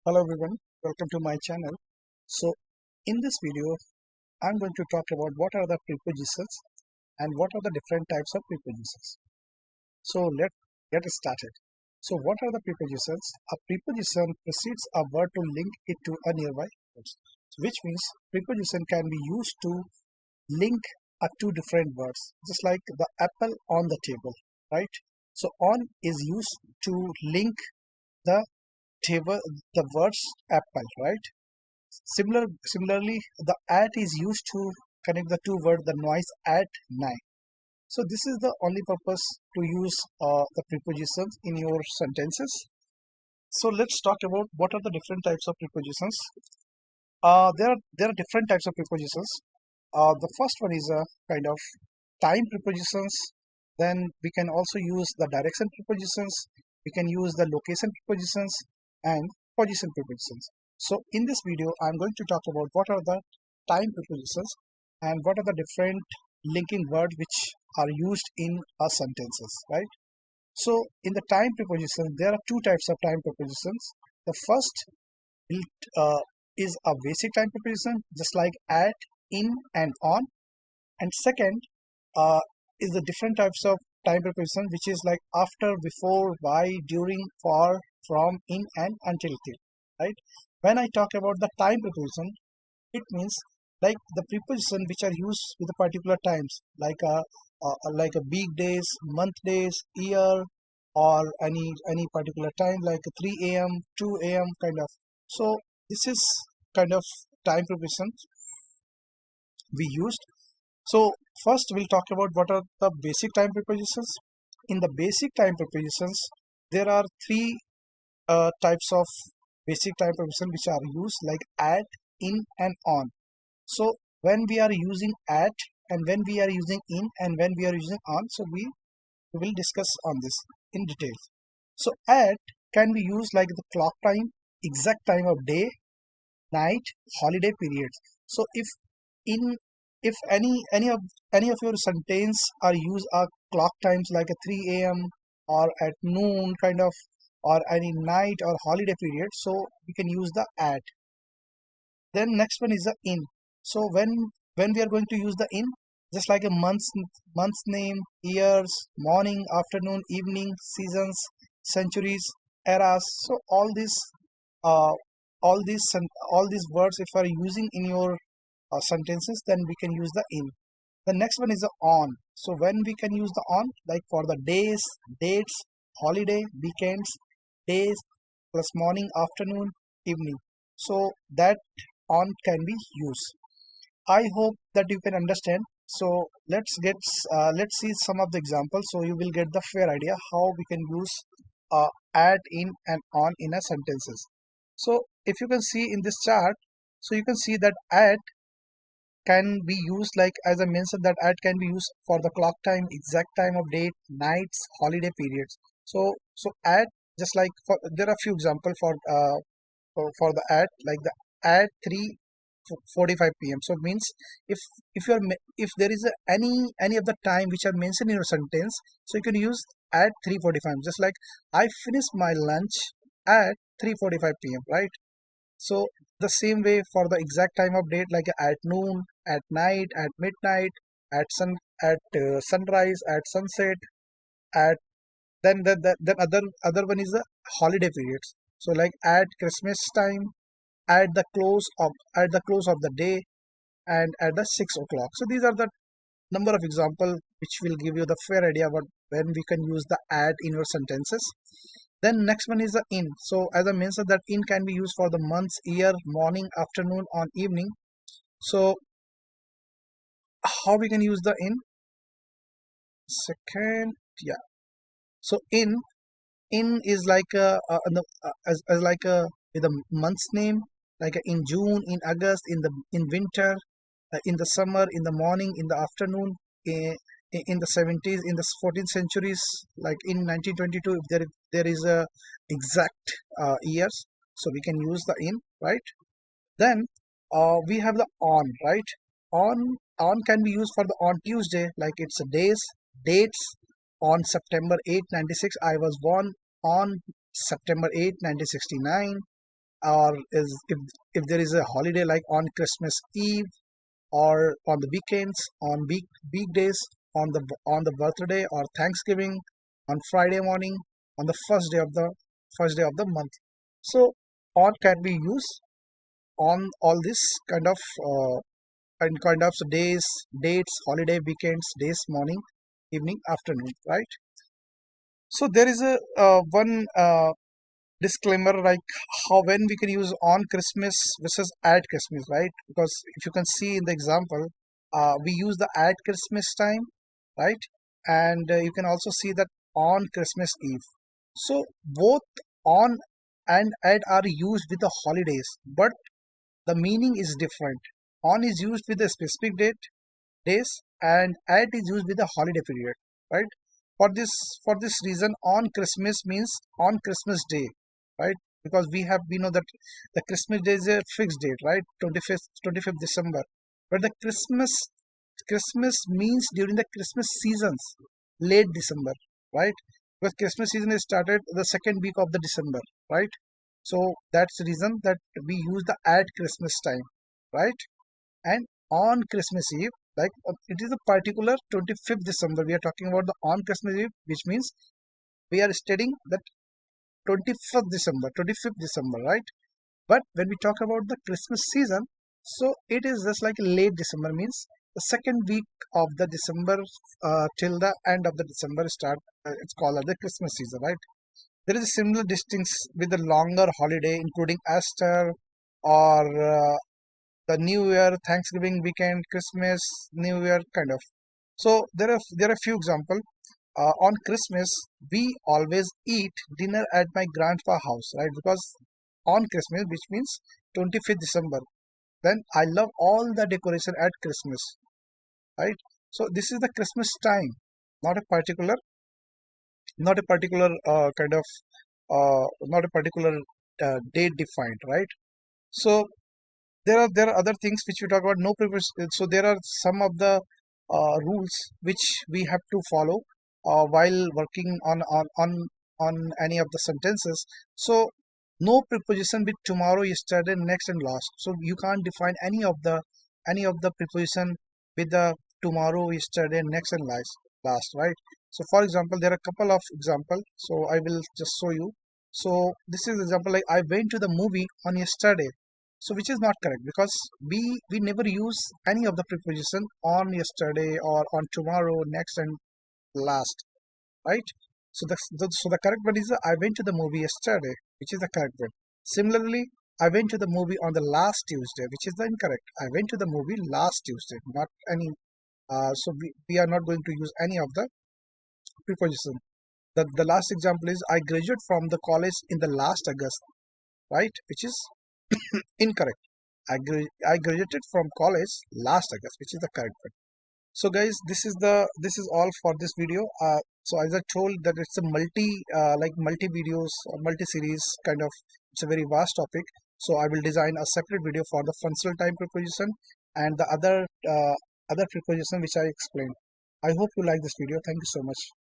Hello everyone, welcome to my channel. So in this video, I'm going to talk about what are the prepositions and what are the different types of prepositions. So let's get started. So what are the prepositions? A preposition precedes a word to link it to a nearby word, which means preposition can be used to link two different words, just like the apple on the table, right? So on is used to link the table, the words apple, right? Similarly, the at is used to connect the two words, the noise at night. So this is the only purpose to use the prepositions in your sentences. So let's talk about what are the different types of prepositions. There are different types of prepositions. The first one is a kind of time prepositions. Then we can also use the direction prepositions. We can use the location prepositions and position prepositions. So in this video, I'm going to talk about what are the time prepositions and what are the different linking words which are used in our sentences, right? So in the time preposition, there are two types of time prepositions. The first uh, is a basic time preposition, just like at, in, and on. And second uh, is the different types of time preposition, which is like after, before, by, during, for, from, in, and until, till. Right? When I talk about the time preposition, it means like the preposition which are used with the particular times, like a weekdays, month days, year, or any particular time, like 3 a.m., 2 a.m. kind of. So this is kind of time preposition we used. So first we'll talk about what are the basic time prepositions. In the basic time prepositions, there are three types of basic time preposition which are used, like at, in, and on. So when we are using at, and when we are using in, and when we are using on, so we will discuss on this in detail. So at can be used like the clock time, exact time of day, night, holiday periods. So in if any of your sentence are use clock times like a 3 a.m. or at noon kind of, or any night or holiday period, so we can use the at. Then next one is the in. So when we are going to use the in, just like a month's name, years, morning, afternoon, evening, seasons, centuries, eras. So uh, all these words, if you are using in your sentences, then we can use the in. The next one is the on. So when we can use the on, like for the days, dates, holiday, weekends, days, plus morning, afternoon, evening. So that on can be used. I hope that you can understand. So let's see some of the examples, so you will get the fair idea how we can use add, in, and on in a sentences. So if you can see in this chart, so you can see that add can be used, like as I mentioned, that at can be used for the clock time, exact time of date, nights, holiday periods. So at, just like for, there are few examples for the at, like the at 3:45 p.m. So it means if if there is any of the time which are mentioned in your sentence, so you can use at 3:45, just like I finished my lunch at 3:45 p.m., right? So the same way for the exact time of date, like at noon, at night, at midnight, at sunrise, at sunset, at then other one is the holiday periods. So like at Christmas time, at the close of the day, and at the 6 o'clock. So these are the number of example which will give you the fair idea about when we can use the at in your sentences. Then next one is the in. So as I mentioned, that in can be used for the months, year, morning, afternoon, on evening. So how we can use the in? Second, yeah. So in is like as like a with a month's name, like in June, in August, in winter, in the summer, in the morning, in the afternoon, in the 70s, in the 14th centuries, like in 1922, if there is a exact years, so we can use the in, right? Then we have the on, right? On can be used for the on Tuesday, like it's a dates. On September 8, 96, I was born. On September 8, 1969, or is if there is a holiday like on Christmas Eve or on the weekends, on weekdays, on the birthday or Thanksgiving, on Friday morning, on the first day of the month. So on can be used on all this kind of days, dates, holiday, weekends, days, morning, evening, afternoon, right? So there is a one disclaimer like how when we can use on Christmas versus at Christmas, right? Because if you can see in the example, we use the at Christmas time, right? And you can also see that on Christmas Eve. So both on and at are used with the holidays, but the meaning is different. On is used with a specific days, and at is used with a holiday period, right? For this reason, on Christmas means on Christmas day, right? Because we know that the Christmas day is a fixed date, right? 25th December. But the Christmas means during the Christmas seasons, late December, right? Because Christmas season is started the second week of the December, right? So that's the reason that we use the at Christmas time, right? And on Christmas Eve, like it is a particular 25th December. We are talking about the on Christmas Eve, which means we are studying that 25th December, right? But when we talk about the Christmas season, so it is just like late December, means the second week of the December till the end of the December start. It's called as the Christmas season, right? There is a similar distinction with the longer holiday, including Easter or the New Year, Thanksgiving weekend, Christmas, New Year, kind of. So there are few examples. On Christmas, we always eat dinner at my grandpa house, right? Because on Christmas, which means 25th December, then I love all the decoration at Christmas, right? So this is the Christmas time, not a particular, not a particular not a particular date defined, right? So there are other things which we talk about. No preposition. So there are some of the rules which we have to follow while working on any of the sentences. So no preposition with tomorrow, yesterday, next, and last. So you can't define any of the preposition with the tomorrow, yesterday, next, and last, right? So for example, there are a couple of example. So I will just show you. So this is example like I went to the movie on yesterday. So which is not correct because we never use any of the preposition on yesterday or on tomorrow, next, and last, right? So the correct one is I went to the movie yesterday, which is the correct one. Similarly, I went to the movie on the last Tuesday, which is the incorrect. I went to the movie last Tuesday, not any. So we are not going to use any of the preposition. The last example is I graduated from the college in the last August, right? Which is incorrect. I graduated from college last August, which is the correct one. So guys, this is all for this video. So as I told that it's a multi videos or multi series kind of. It's a very vast topic. So I will design a separate video for the functional time preposition and the other preposition which I explained. I hope you like this video. Thank you so much.